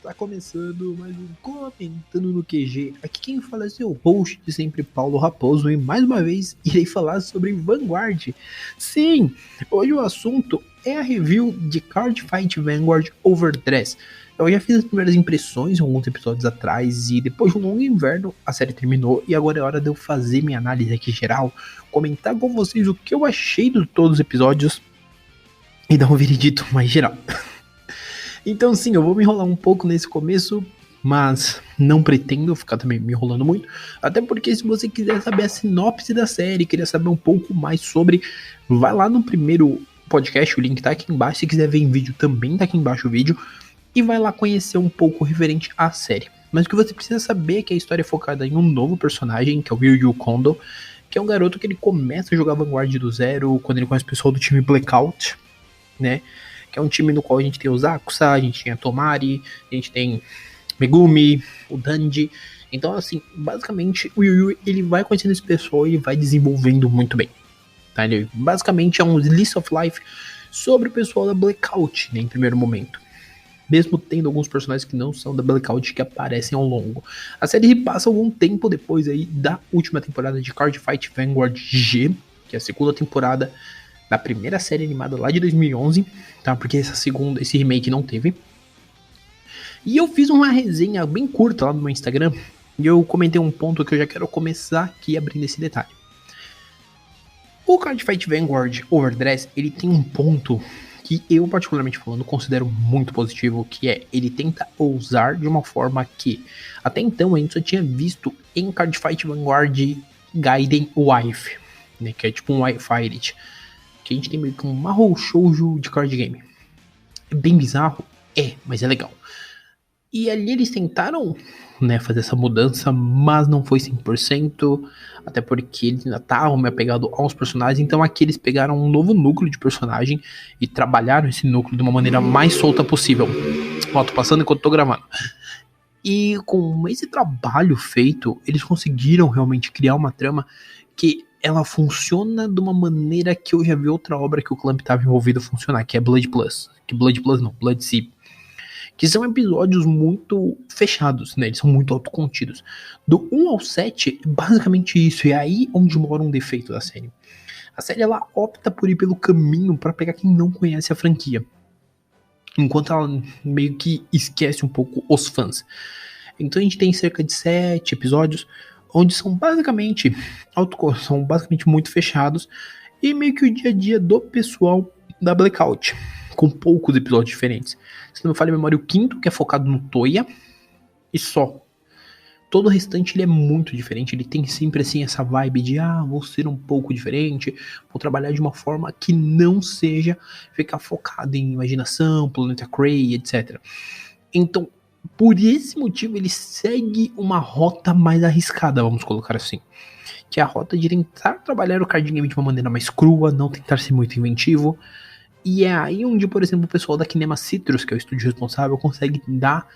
Tá começando mais um Comentando no QG. Aqui quem fala é seu host de sempre, Paulo Raposo, e mais uma vez irei falar sobre Vanguard. Sim, hoje o assunto é a review de Cardfight Vanguard Overdress. Eu já fiz as primeiras impressões alguns episódios atrás e depois de um longo inverno a série terminou e agora é hora de eu fazer minha análise aqui geral, comentar com vocês o que eu achei de todos os episódios e dar um veredito mais geral. Então sim, eu vou me enrolar um pouco nesse começo, mas não pretendo ficar também me enrolando muito, até porque se você quiser saber a sinopse da série, querer saber um pouco mais sobre, vai lá no primeiro podcast, o link tá aqui embaixo, se quiser ver em vídeo também tá aqui embaixo o vídeo, e vai lá conhecer um pouco referente à série. Mas o que você precisa saber é que a história é focada em um novo personagem, que é o Ryu Kondo, que é um garoto que ele começa a jogar Vanguard do zero, quando ele conhece o pessoal do time Blackout, né? Que é um time no qual a gente tem o Zakusa, a gente tem a Tomari, a gente tem Megumi, o Danji. Então, assim, basicamente, o Yu ele vai conhecendo esse pessoal e ele vai desenvolvendo muito bem. Tá? Ele basicamente é um list of life sobre o pessoal da Blackout, né, em primeiro momento. Mesmo tendo alguns personagens que não são da Blackout que aparecem ao longo. A série passa algum tempo depois aí da última temporada de Cardfight Vanguard G, que é a segunda temporada da primeira série animada lá de 2011, tá? Porque esse remake não teve. E eu fiz uma resenha bem curta lá no meu Instagram, e eu comentei um ponto que eu já quero começar aqui abrindo esse detalhe. O Cardfight Vanguard Overdress, ele tem um ponto que eu, particularmente falando, considero muito positivo, que é, ele tenta ousar de uma forma que, até então, a gente só tinha visto em Cardfight Vanguard Gaiden Wife, né? Que é tipo um Wi-Fi, que a gente tem meio que um Mahou Shoujo de card game. É bem bizarro? É, mas é legal. E ali eles tentaram, né, fazer essa mudança, mas não foi 100%, até porque eles ainda estavam meio apegados aos personagens, então aqui eles pegaram um novo núcleo de personagem e trabalharam esse núcleo de uma maneira mais solta possível. Ó, tô passando enquanto tô gravando. E com esse trabalho feito, eles conseguiram realmente criar uma trama que ela funciona de uma maneira que eu já vi outra obra que o Clamp estava envolvido funcionar, que é Blood Plus. Blood Sea. Que são episódios muito fechados, né? Eles são muito autocontidos. Do 1 ao 7, é basicamente isso. E é aí onde mora um defeito da série. A série, ela opta por ir pelo caminho para pegar quem não conhece a franquia. Enquanto ela meio que esquece um pouco os fãs. Então a gente tem cerca de 7 episódios onde são basicamente muito fechados e meio que o dia a dia do pessoal da Blackout, com poucos episódios diferentes. Se não me falha a memória, o quinto, que é focado no Toya, e só. Todo o restante ele é muito diferente, ele tem sempre assim essa vibe de vou ser um pouco diferente, vou trabalhar de uma forma que não seja ficar focado em imaginação, Planeta Cray, etc. Então, por esse motivo, ele segue uma rota mais arriscada, vamos colocar assim. Que é a rota de tentar trabalhar o card game de uma maneira mais crua, não tentar ser muito inventivo. E é aí onde, por exemplo, o pessoal da Kinema Citrus, que é o estúdio responsável, consegue dar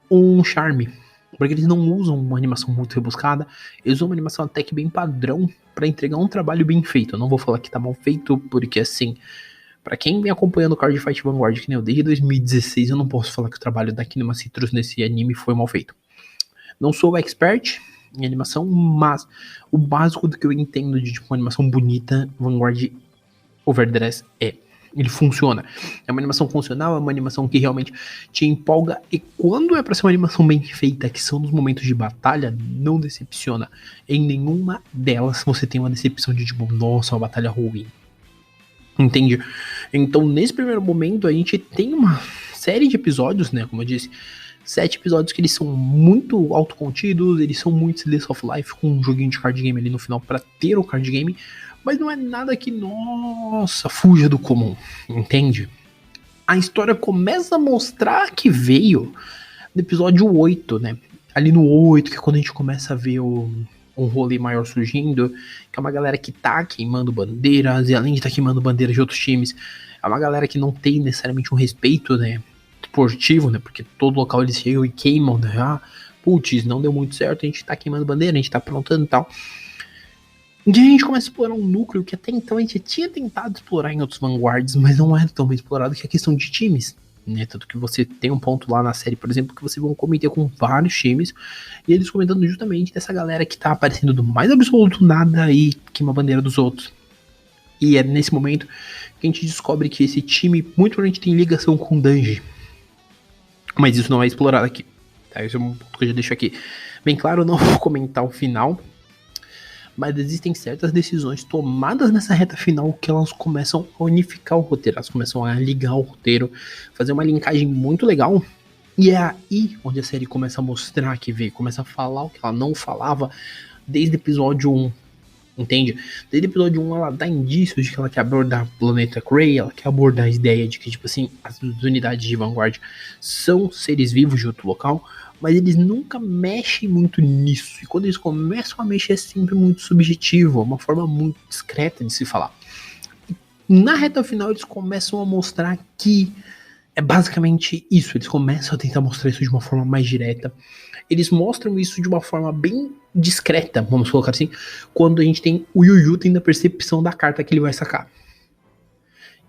um charme. Porque eles não usam uma animação muito rebuscada, eles usam uma animação até que bem padrão para entregar um trabalho bem feito. Eu não vou falar que tá mal feito, porque assim, pra quem me acompanha no Cardfight Vanguard, que nem eu desde 2016, eu não posso falar que o trabalho da Kinema Citrus nesse anime foi mal feito. Não sou expert em animação, mas o básico do que eu entendo de tipo, uma animação bonita, Vanguard Overdress ele funciona. É uma animação funcional, é uma animação que realmente te empolga, e quando é pra ser uma animação bem feita, que são nos momentos de batalha, não decepciona. Em nenhuma delas você tem uma decepção de tipo, nossa, uma batalha ruim. Entende? Então, nesse primeiro momento, a gente tem uma série de episódios, né? Como eu disse, 7 episódios que eles são muito autocontidos, eles são muito slice of life, com um joguinho de card game ali no final pra ter o card game, mas não é nada que, nossa, fuja do comum, entende? A história começa a mostrar que veio no episódio 8, né? Ali no 8, que é quando a gente começa a ver um rolê maior surgindo, que é uma galera que tá queimando bandeiras, e além de tá queimando bandeiras de outros times, é uma galera que não tem necessariamente um respeito, né, esportivo, né, porque todo local eles chegam e queimam, né, putz, não deu muito certo, a gente tá queimando bandeira, a gente tá aprontando e tal. E a gente começa a explorar um núcleo que até então a gente tinha tentado explorar em outros Vanguards, mas não era tão bem explorado, que é a questão de times. né? Tanto que você tem um ponto lá na série, por exemplo, que você vão comentar com vários times, e eles comentando justamente dessa galera que tá aparecendo do mais absoluto nada e queima a bandeira dos outros. E é nesse momento que a gente descobre que esse time muito provavelmente tem ligação com o Danji. Mas isso não é explorado aqui. Tá? Isso é um ponto que eu já deixo aqui bem claro, eu não vou comentar o final, mas existem certas decisões tomadas nessa reta final que elas começam a unificar o roteiro, elas começam a ligar o roteiro, fazer uma linkagem muito legal, e é aí onde a série começa a mostrar que vê, começa a falar o que ela não falava desde o episódio 1, entende? Desde o episódio 1 ela dá indícios de que ela quer abordar o planeta Kree, ela quer abordar a ideia de que, tipo assim, as unidades de Vanguard são seres vivos de outro local, mas eles nunca mexem muito nisso. E quando eles começam a mexer é sempre muito subjetivo, é uma forma muito discreta de se falar. E na reta final eles começam a mostrar que é basicamente isso. Eles começam a tentar mostrar isso de uma forma mais direta. Eles mostram isso de uma forma bem discreta, vamos colocar assim, quando a gente tem o Yu tendo a percepção da carta que ele vai sacar.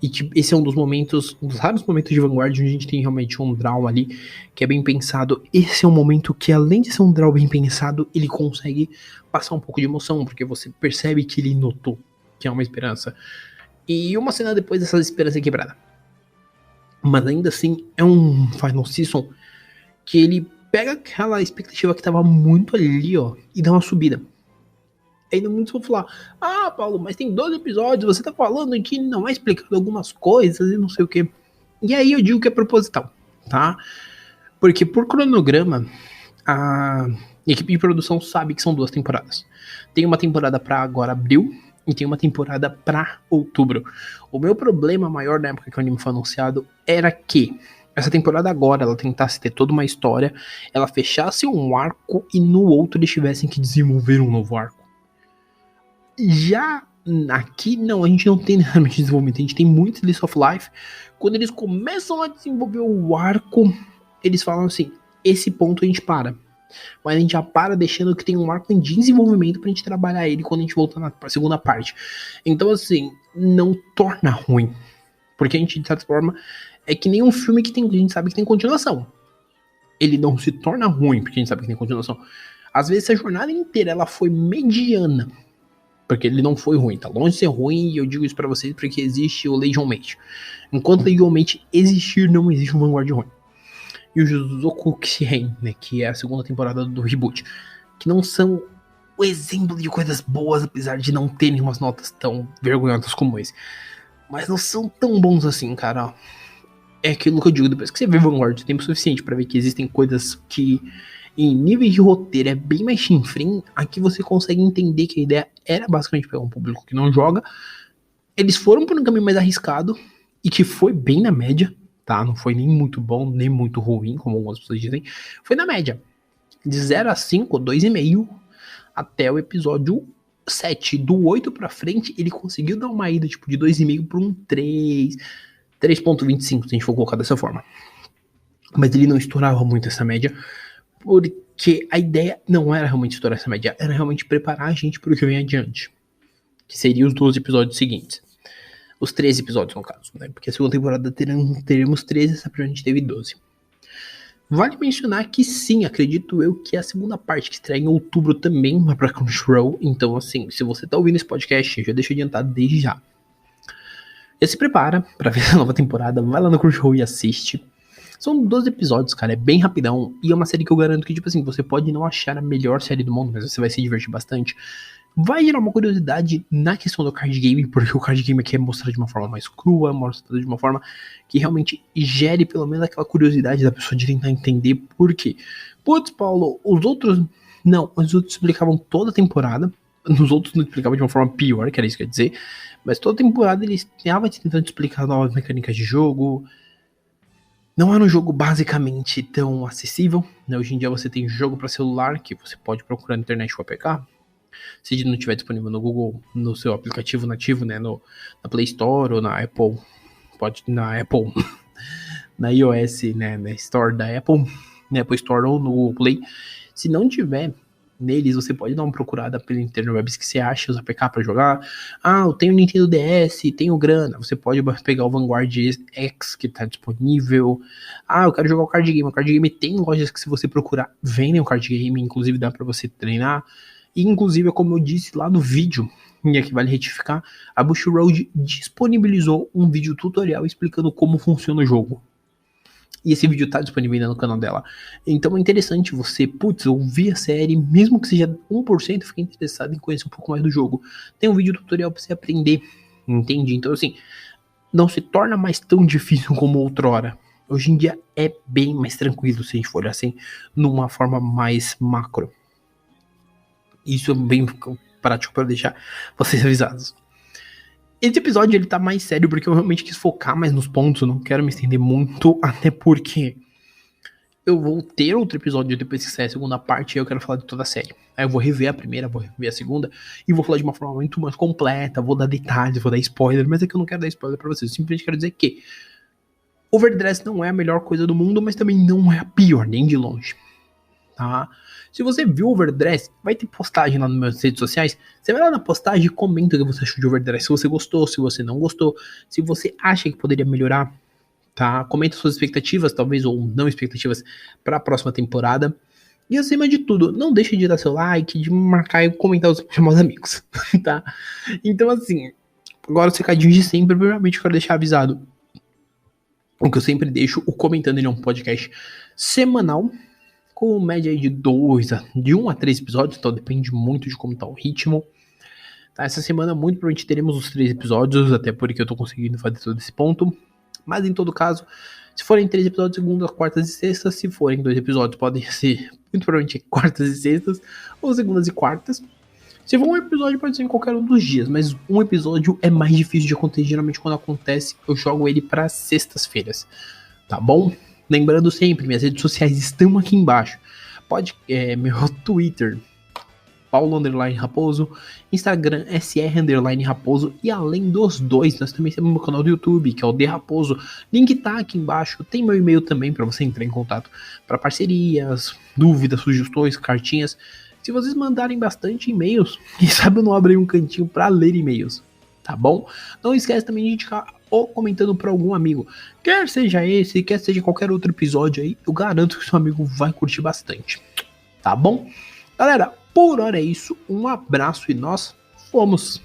E tipo, esse é um dos momentos, um dos raros momentos de Vanguard onde a gente tem realmente um draw ali que é bem pensado. Esse é um momento que, além de ser um draw bem pensado, ele consegue passar um pouco de emoção, porque você percebe que ele notou que é uma esperança. E uma cena depois dessa esperança é quebrada. Mas ainda assim, é um Final Season que ele pega aquela expectativa que tava muito ali, ó, e dá uma subida. Ainda muitos vão falar, ah, Paulo, mas tem 12 episódios, você tá falando que não é explicado algumas coisas e não sei o que. E aí eu digo que é proposital, tá? Porque por cronograma, a equipe de produção sabe que são 2 temporadas. Tem uma temporada pra agora abril e tem uma temporada pra outubro. O meu problema maior na época que o anime foi anunciado era que essa temporada agora, ela tentasse ter toda uma história, ela fechasse um arco e no outro eles tivessem que desenvolver um novo arco. Já aqui, não, a gente não tem realmente desenvolvimento, a gente tem muito Slice of Life. Quando eles começam a desenvolver o arco, eles falam assim, esse ponto a gente para. Mas a gente já para deixando que tem um arco de desenvolvimento pra gente trabalhar ele quando a gente voltar na segunda parte. Então assim, não torna ruim. Porque a gente, de certa forma, é que nem um filme que a gente sabe que tem continuação. Ele não se torna ruim porque a gente sabe que tem continuação. Às vezes a jornada inteira ela foi mediana, porque ele não foi ruim, tá longe de ser ruim, e eu digo isso pra vocês porque existe o Legion Mate. Enquanto Legion Mate existir, não existe um Vanguard ruim. E o Juzoku Kishiren, né, que é a segunda temporada do reboot, que não são o exemplo de coisas boas, apesar de não terem umas notas tão vergonhosas como esse. Mas não são tão bons assim, cara. É aquilo que eu digo, depois que você vê Vanguard, tempo suficiente pra ver que existem coisas que em níveis de roteiro é bem mais chinfrim, aqui você consegue entender que a ideia era basicamente pegar um público que não joga. Eles foram por um caminho mais arriscado e que foi bem na média, tá? Não foi nem muito bom, nem muito ruim, como algumas pessoas dizem. Foi na média. De 0 a 5, 2,5, até o episódio 7. Do 8 pra frente, ele conseguiu dar uma ida tipo de 2,5 para um 3, 3,25, se a gente for colocar dessa forma. Mas ele não estourava muito essa média, porque a ideia não era realmente estourar essa média, era realmente preparar a gente para o que vem adiante, que seria os 12 episódios seguintes. Os 13 episódios, no caso, né? Porque a segunda temporada teremos 13, essa primeira a gente teve 12. Vale mencionar que sim, acredito eu que a segunda parte que estreia em outubro também vai pra Crunchyroll. Então, assim, se você tá ouvindo esse podcast, já deixa adiantado desde já. Já se prepara pra ver a nova temporada, vai lá no Crunchyroll e assiste. São 12 episódios, cara, é bem rapidão. E é uma série que eu garanto que, tipo assim, você pode não achar a melhor série do mundo, mas você vai se divertir bastante. Vai gerar uma curiosidade na questão do card game, porque o card game aqui é mostrado de uma forma mais crua, mostrado de uma forma que realmente gere pelo menos aquela curiosidade da pessoa de tentar entender por quê. Putz, Paulo, os outros... Não, os outros explicavam toda a temporada. Nos outros não explicavam de uma forma pior, que era isso que eu ia dizer. Mas toda temporada eles estavam tentando explicar novas mecânicas de jogo. Não era um jogo basicamente tão acessível, né? Hoje em dia você tem jogo para celular que você pode procurar na internet ou APK. Se não estiver disponível no Google, no seu aplicativo nativo, né? Na Play Store ou na Apple, na Apple, na iOS, né? Na Store da Apple, na Apple Store ou no Google Play. Se não tiver, neles, você pode dar uma procurada pela interwebs que você acha os APK pra jogar. Eu tenho o Nintendo DS, tenho grana. Você pode pegar o Vanguard X que tá disponível. Eu quero jogar o card game. O card game tem lojas que, se você procurar, vendem o card game, inclusive dá pra você treinar. E inclusive, como eu disse lá no vídeo, e aqui vale retificar, a Bushiroad disponibilizou um vídeo tutorial explicando como funciona o jogo. E esse vídeo tá disponível no canal dela. Então é interessante você, ouvir a série, mesmo que seja 1%, fique interessado em conhecer um pouco mais do jogo. Tem um vídeo tutorial pra você aprender, entende? Então assim, não se torna mais tão difícil como outrora. Hoje em dia é bem mais tranquilo, se a gente for olhar assim, numa forma mais macro. Isso é bem prático para deixar vocês avisados. Esse episódio ele tá mais sério porque eu realmente quis focar mais nos pontos, eu não quero me estender muito, até porque eu vou ter outro episódio depois que sair a segunda parte e eu quero falar de toda a série. Aí eu vou rever a primeira, vou rever a segunda e vou falar de uma forma muito mais completa, vou dar detalhes, vou dar spoiler, mas é que eu não quero dar spoiler pra vocês, eu simplesmente quero dizer que Overdress não é a melhor coisa do mundo, mas também não é a pior, nem de longe. Tá? Se você viu Overdress, vai ter postagem lá nas minhas redes sociais. Você vai lá na postagem e comenta o que você achou de Overdress. Se você gostou, se você não gostou, se você acha que poderia melhorar, tá? Comenta suas expectativas, talvez, ou não expectativas, para a próxima temporada. E acima de tudo, não deixe de dar seu like, de marcar e comentar os meus amigos, tá? Então assim, agora os recadinhos de sempre. Primeiramente eu quero deixar avisado o que eu sempre deixo: o Comentando ele é um podcast semanal, com média de 1 a 3 episódios, então depende muito de como tá o ritmo. Tá, essa semana muito provavelmente teremos os 3 episódios, até porque eu tô conseguindo fazer todo esse ponto. Mas em todo caso, se forem 3 episódios, segundas, quartas e sextas. Se forem 2 episódios, podem ser muito provavelmente quartas e sextas, ou segundas e quartas. Se for um episódio, pode ser em qualquer um dos dias, mas um episódio é mais difícil de acontecer. Geralmente quando acontece, eu jogo ele para sextas-feiras, tá bom? Lembrando sempre, minhas redes sociais estão aqui embaixo. Meu Twitter, Paulo_Raposo, Instagram, SR_Raposo, e além dos dois, nós também temos meu canal do YouTube, que é o The Raposo. Link tá aqui embaixo. Tem meu e-mail também para você entrar em contato para parcerias, dúvidas, sugestões, cartinhas. Se vocês mandarem bastante e-mails, quem sabe eu não abro um cantinho para ler e-mails, tá bom? Não esquece também de indicar ou comentando para algum amigo, quer seja esse, quer seja qualquer outro episódio aí, eu garanto que seu amigo vai curtir bastante, tá bom? Galera, por hora é isso, um abraço e nós fomos!